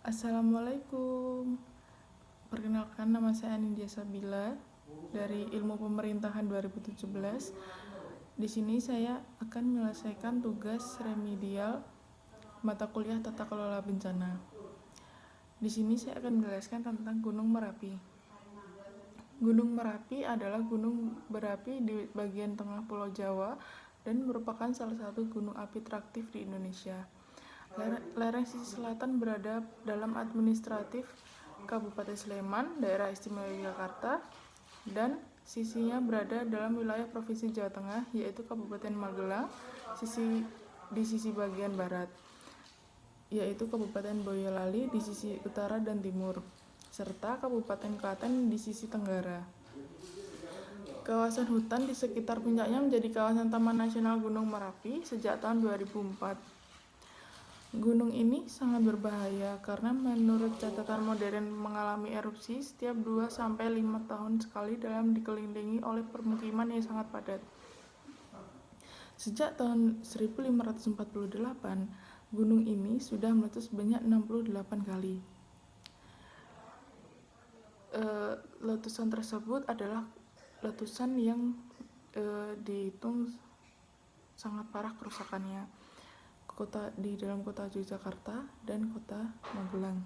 Assalamualaikum. Perkenalkan, nama saya Anindya Sabila dari Ilmu Pemerintahan 2017. Di sini saya akan menyelesaikan tugas remedial mata kuliah Tata Kelola Bencana. Di sini saya akan menjelaskan tentang Gunung Merapi. Gunung Merapi adalah gunung berapi di bagian tengah Pulau Jawa dan merupakan salah satu gunung api teraktif di Indonesia. Lereng sisi selatan berada dalam administratif Kabupaten Sleman, Daerah Istimewa Yogyakarta, dan sisinya berada dalam wilayah Provinsi Jawa Tengah, yaitu Kabupaten Magelang, di sisi bagian barat, yaitu Kabupaten Boyolali di sisi utara dan timur, serta Kabupaten Klaten di sisi tenggara. Kawasan hutan di sekitar puncaknya menjadi kawasan Taman Nasional Gunung Merapi sejak tahun 2004. Gunung ini sangat berbahaya karena menurut catatan modern mengalami erupsi setiap 2-5 tahun sekali dalam dikelilingi oleh permukiman yang sangat padat. Sejak tahun 1548, gunung ini sudah meletus sebanyak 68 kali. Letusan tersebut adalah letusan yang dihitung sangat parah kerusakannya di dalam kota Yogyakarta dan kota Magelang.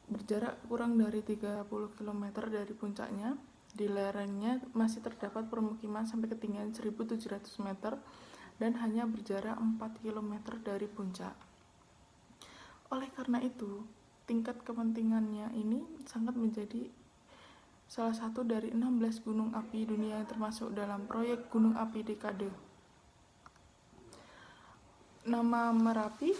Berjarak kurang dari 30 km dari puncaknya, di lerengnya masih terdapat permukiman sampai ketinggian 1.700 meter dan hanya berjarak 4 km dari puncak. Oleh karena itu, tingkat kepentingannya ini sangat menjadi salah satu dari 16 gunung api dunia yang termasuk dalam proyek Gunung Api Dekade. Nama Merapi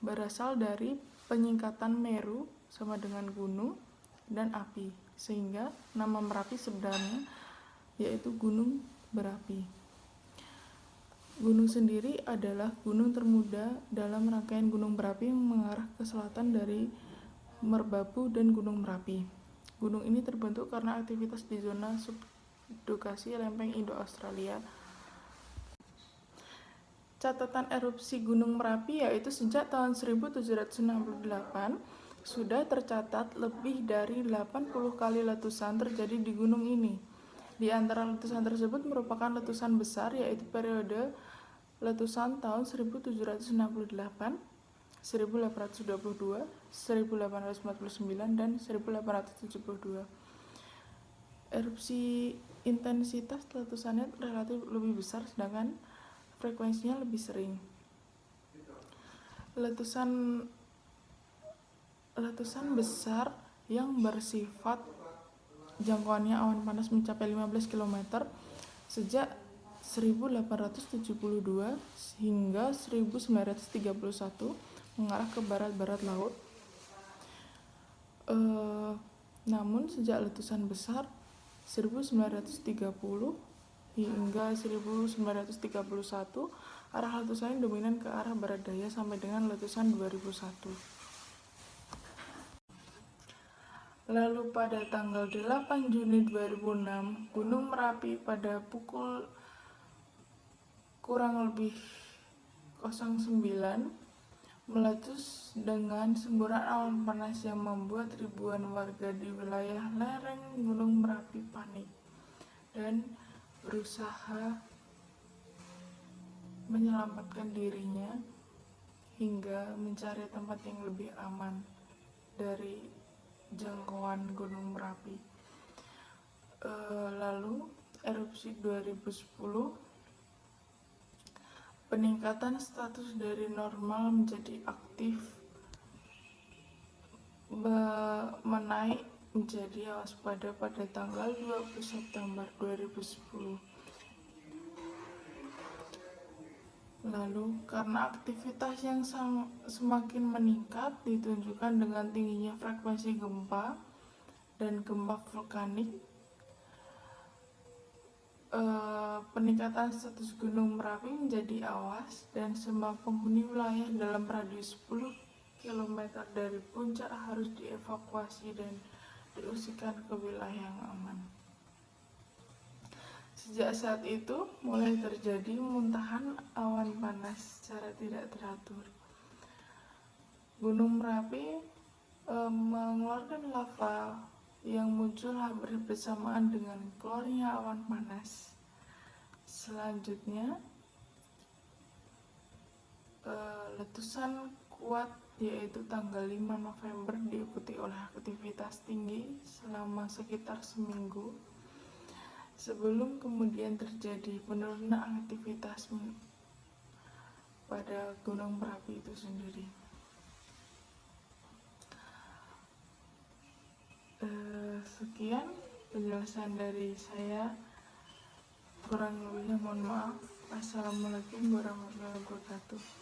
berasal dari penyingkatan Meru sama dengan gunung dan api, sehingga nama Merapi sebenarnya yaitu Gunung Berapi. Gunung sendiri adalah gunung termuda dalam rangkaian gunung berapi yang mengarah ke selatan dari Merbabu dan Gunung Merapi. Gunung ini terbentuk karena aktivitas di zona subdukasi lempeng Indo-Australia. Catatan erupsi Gunung Merapi yaitu sejak tahun 1768 sudah tercatat lebih dari 80 kali letusan terjadi di gunung ini. Di antara letusan tersebut merupakan letusan besar yaitu periode letusan tahun 1768, 1822, 1849, dan 1872. Erupsi intensitas letusannya relatif lebih besar sedangkan frekuensinya lebih sering. Letusan besar yang bersifat jangkauannya awan panas mencapai 15 km sejak 1872 hingga 1931 mengarah ke barat-barat laut. Namun sejak letusan besar 1930 hingga 1931 arah letusan dominan ke arah barat daya sampai dengan letusan 2001. Lalu pada tanggal 8 Juni 2006, Gunung Merapi pada pukul kurang lebih 09 meletus dengan semburan awan panas yang membuat ribuan warga di wilayah lereng Gunung Merapi panik dan berusaha menyelamatkan dirinya hingga mencari tempat yang lebih aman dari jangkauan Gunung Merapi. Lalu erupsi 2010, peningkatan status dari normal menjadi aktif menaik menjadi waspada pada tanggal 20 September 2010. Lalu karena aktivitas yang semakin meningkat ditunjukkan dengan tingginya frekuensi gempa dan gempa vulkanik, peningkatan status Gunung Merapi menjadi awas dan semua penghuni wilayah dalam radius 10 km dari puncak harus dievakuasi dan diungsikan ke wilayah yang aman. Sejak saat itu mulai terjadi muntahan awan panas secara tidak teratur. Gunung Merapi mengeluarkan lava yang muncul hampir bersamaan dengan keluarnya awan panas. Selanjutnya, letusan kuat yaitu tanggal 5 November diikuti oleh aktivitas tinggi selama sekitar seminggu sebelum kemudian terjadi penurunan aktivitas pada Gunung Merapi itu sendiri. Sekian penjelasan dari saya, kurang lebihnya mohon maaf. Assalamualaikum warahmatullahi wabarakatuh.